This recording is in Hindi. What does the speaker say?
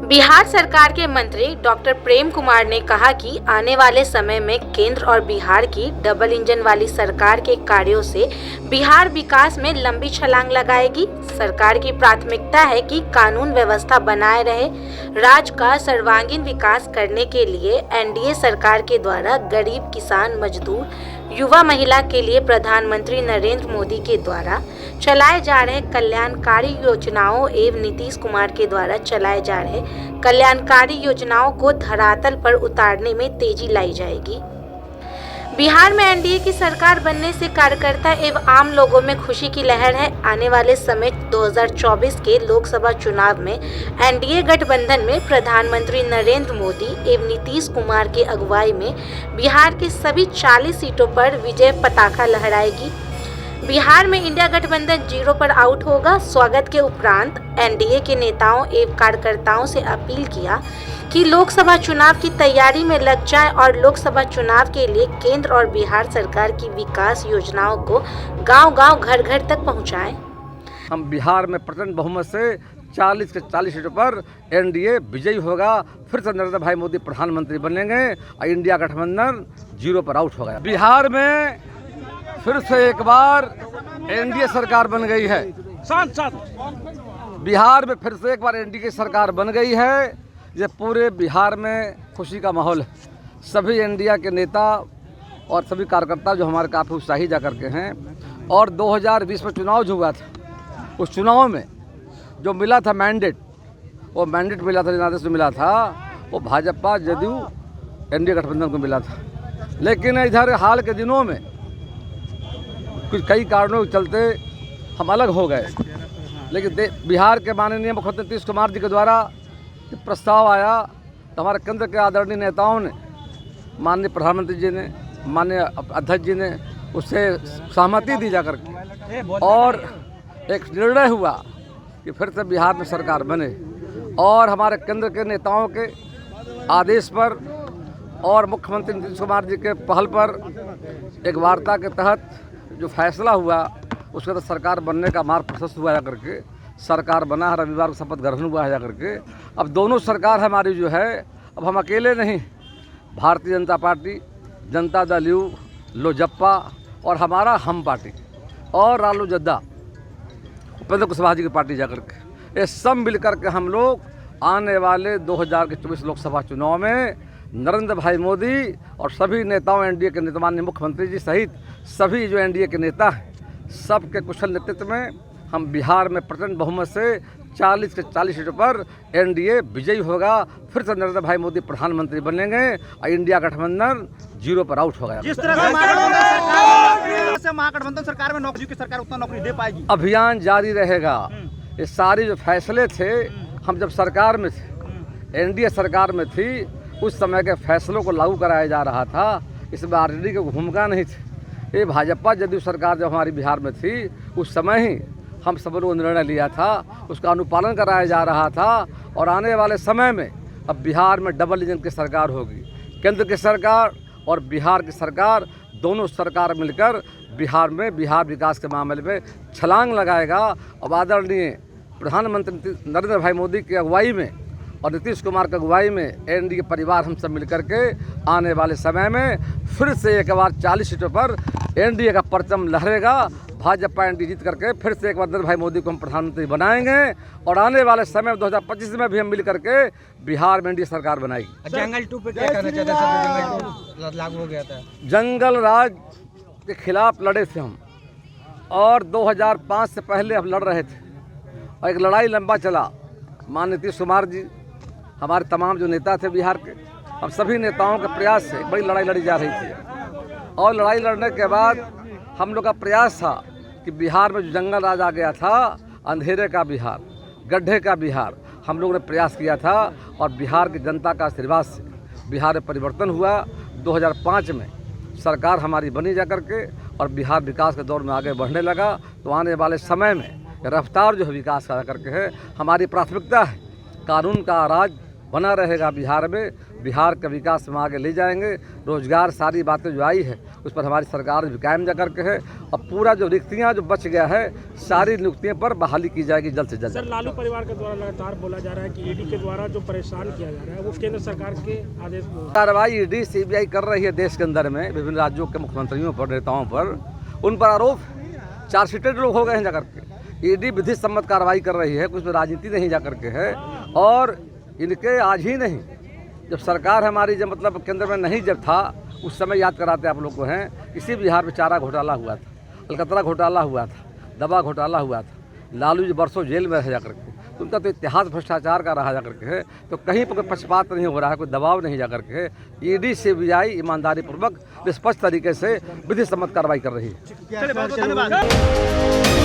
बिहार सरकार के मंत्री डॉक्टर प्रेम कुमार ने कहा कि आने वाले समय में केंद्र और बिहार की डबल इंजन वाली सरकार के कार्यों से बिहार विकास में लंबी छलांग लगाएगी। सरकार की प्राथमिकता है कि कानून व्यवस्था बनाए रहे। राज्य का सर्वांगीण विकास करने के लिए एनडीए सरकार के द्वारा गरीब, किसान, मजदूर, युवा, महिला के लिए प्रधानमंत्री नरेंद्र मोदी के द्वारा चलाए जा रहे कल्याणकारी योजनाओं एवं नीतीश कुमार के द्वारा चलाए जा रहे कल्याणकारी योजनाओं को धरातल पर उतारने में तेजी लाई जाएगी। बिहार में एनडीए की सरकार बनने से कार्यकर्ता एवं आम लोगों में खुशी की लहर है। आने वाले समय 2024 के लोकसभा चुनाव में एनडीए गठबंधन में प्रधानमंत्री नरेंद्र मोदी एवं नीतीश कुमार की अगुवाई में बिहार की सभी 40 सीटों पर विजय पताका लहराएगी। बिहार में इंडिया गठबंधन 0 पर आउट होगा। स्वागत के उपरांत एनडीए के नेताओं एवं कार्यकर्ताओं से अपील किया कि लोकसभा चुनाव की तैयारी में लग जाएं और लोकसभा चुनाव के लिए केंद्र और बिहार सरकार की विकास योजनाओं को गांव-गांव, घर-घर तक पहुंचाएं। हम बिहार में प्रचंड बहुमत से 40 के 40 सीटों पर एनडीए विजयी होगा। फिर से नरेंद्र भाई मोदी प्रधानमंत्री बनेंगे और इंडिया गठबंधन 0 पर आउट हो गया। बिहार में फिर से एक बार एनडीए सरकार बन गई है। बिहार में फिर से एक बार एनडीए की सरकार बन गई है। ये पूरे बिहार में खुशी का माहौल है। सभी एनडीए के नेता और सभी कार्यकर्ता जो हमारे काफ़ी उत्साही जा करके हैं। और 2020 में चुनाव जो हुआ था, उस चुनाव में जो मिला था मैंडेट, वो मैंडेट मिला था, जनादेश जो मिला था, वो भाजपा, जदयू, एनडीए गठबंधन को मिला था। लेकिन इधर हाल के दिनों में कुछ कई कारणों के चलते हम अलग हो गए। लेकिन बिहार के माननीय मुख्यमंत्री नीतीश कुमार जी के द्वारा जब प्रस्ताव आया तो हमारे केंद्र के आदरणीय नेताओं ने, माननीय प्रधानमंत्री जी ने, माननीय अध्यक्ष जी ने उससे सहमति दी जा करके और एक निर्णय हुआ कि फिर से बिहार में सरकार बने। और हमारे केंद्र के नेताओं के आदेश पर और मुख्यमंत्री नीतीश कुमार जी के पहल पर एक वार्ता के तहत जो फैसला हुआ, उसका तो सरकार बनने का मार्ग प्रशस्त हुआ जा करके सरकार बना है। रविवार को शपथ ग्रहण हुआ है जा करके। अब दोनों सरकार हमारी जो है, अब हम अकेले नहीं, भारतीय जनता पार्टी, जनता दल यू, लोजपा और हमारा हम पार्टी और रालू जद्दा, उपेंद्र कुशवाहा जी की पार्टी जा करके, ये सब मिल करके हम लोग आने वाले 2024 लोकसभा चुनाव में नरेंद्र भाई मोदी और सभी नेताओं, एनडीए के नेता, माननीय मुख्यमंत्री जी सहित सभी जो एनडीए के नेता हैं, सबके कुशल नेतृत्व में हम बिहार में प्रचंड बहुमत से 40 के 40 सीटों पर एनडीए विजयी होगा। फिर से नरेंद्र भाई मोदी प्रधानमंत्री बनेंगे और इंडिया गठबंधन 0 पर आउट हो गया। जिस तरह से महागठबंधन सरकार में नौकरी की सरकार उतना नौकरी दे पाएगी। अभियान जारी रहेगा। ये सारे जो फैसले थे, हम जब सरकार में थे, एनडीए सरकार में थी, उस समय के फैसलों को लागू कराया जा रहा था। इसमें आरजेडी की भूमिका नहीं थी। ये भाजपा जदयू सरकार जब हमारी बिहार में थी, उस समय ही हम सब लोगों ने निर्णय लिया था, उसका अनुपालन कराया जा रहा था। और आने वाले समय में अब बिहार में डबल इंजन की सरकार होगी। केंद्र की सरकार और बिहार की सरकार, दोनों सरकार मिलकर बिहार में बिहार विकास के मामले में छलांग लगाएगा। अब आदरणीय प्रधानमंत्री नरेंद्र भाई मोदी की अगुवाई में और नीतीश कुमार की अगुवाई में एनडीए परिवार हम सब मिलकर के आने वाले समय में फिर से एक बार 40 सीटों पर एनडीए का परचम लहरेगा। भाजपा एनडीए जीत करके फिर से एक बार नरेंद्र भाई मोदी को हम प्रधानमंत्री बनाएंगे और आने वाले समय 2025 में भी हम मिल करके बिहार में एनडीए सरकार बनाएगी। जंगल 2 पे क्या कहना चाहते हैं? जंगल 2 लागू हो गया था। जंगल राज के खिलाफ लड़े थे हम, और 2005 से पहले हम लड़ रहे थे और एक लड़ाई लंबा चला। माननीय नीतीश कुमार जी, हमारे तमाम जो नेता थे बिहार के, हम सभी नेताओं के प्रयास से बड़ी लड़ाई लड़ी जा रही थी। और लड़ाई लड़ने के बाद हम लोग का प्रयास था कि बिहार में जो जंगल राज आ गया था, अंधेरे का बिहार, गड्ढे का बिहार, हम लोगों ने प्रयास किया था। और बिहार की जनता का आशीर्वाद से बिहार में परिवर्तन हुआ। 2005 में सरकार हमारी बनी जा करके और बिहार विकास के दौर में आगे बढ़ने लगा। तो आने वाले समय में रफ्तार जो है विकास का करके है, हमारी प्राथमिकता है। कानून का राज बना रहेगा बिहार में, बिहार का विकास हम आगे ले जाएंगे। रोजगार, सारी बातें जो आई है उस पर हमारी सरकार भी कायम जा करके है। और पूरा जो रिक्तियाँ जो बच गया है, सारी नियुक्तियों पर बहाली की जाएगी जल्द से जल्द। सर, लालू परिवार के द्वारा लगातार बोला जा रहा है कि ईडी के द्वारा जो परेशान किया जा रहा है वो केंद्र सरकार के आदेश में कार्रवाई ईडी सीबीआई कर रही है देश के अंदर में, विभिन्न राज्यों के मुख्यमंत्रियों पर, नेताओं पर, उन पर आरोप, चार्जशीटेड लोग हो गए हैं जाकर के। ईडी विधि सम्मत कार्रवाई कर रही है, कुछ राजनीति नहीं जा करके है। और इनके आज ही नहीं, जब सरकार हमारी जब मतलब केंद्र में नहीं जब था, उस समय याद कराते आप लोग को हैं, इसी बिहार में चारा घोटाला हुआ था, अलकतरा घोटाला हुआ था, दवा घोटाला हुआ था, लालू जी बरसों जेल में रह जा करके, तो उनका तो इतिहास भ्रष्टाचार का रहा जा करके है। तो कहीं पर कोई पक्षपात नहीं हो रहा है, कोई दबाव नहीं जा करके है। ईडी सीबीआई ईमानदारी पूर्वक निष्पक्ष तरीके से विधि सम्मत कार्रवाई कर रही है। चलिए, बहुत बहुत धन्यवाद।